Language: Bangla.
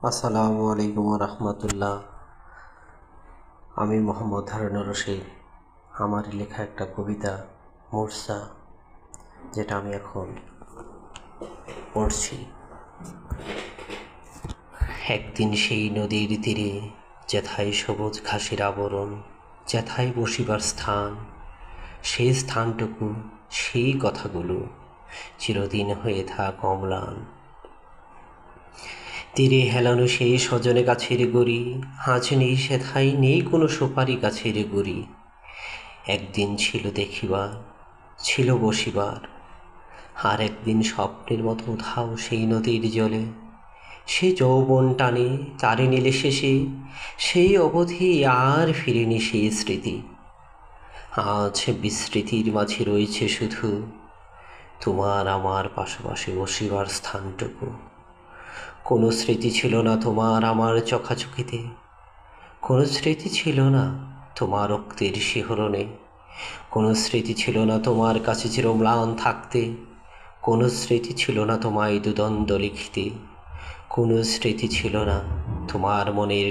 আসসালামু আলাইকুম রহমতুল্লাহ। আমি মোহাম্মদ হারুনুর রশিদ। আমার লেখা একটা কবিতা মূর্ছা, যেটা আমি এখন পড়ছি। একদিন সেই নদীর তীরে, যেথায় সবুজ ঘাসের আবরণ, যেথায় বসিবার স্থান, সেই স্থানটুকু, সেই কথাগুলো চিরদিন হয়ে থাক অম্লান। তীরে হেলানো সেই সজনে গাছের গুড়ি, আজ নেই সেথায়, নেই কোনো সুপারি গাছের গুড়ি। একদিন ছিল দেখিবার, ছিল বসিবার, আর একদিন স্বপ্নের মতো উধাও সেই নদীর জলে। সে যৌবন টানে তারে নিলে শেষে, সেই অবধি আর ফিরেনি সেই স্মৃতি। আজ বিস্মৃতির মাঝে রয়েছে শুধু তোমার আমার পাশাপাশি বসিবার স্থানটুকু। কোনো স্মৃতি ছিল না তোমার আমার চোখাচোখিতে, কোনো স্মৃতি ছিল না তোমার রক্তের শিহরণে, কোনো স্মৃতি ছিল না তোমার কাছে চিরম্লান থাকতে, কোনো স্মৃতি ছিল না তোমায় দুদণ্ড লিখিতে, কোনো স্মৃতি ছিল না তোমার মনের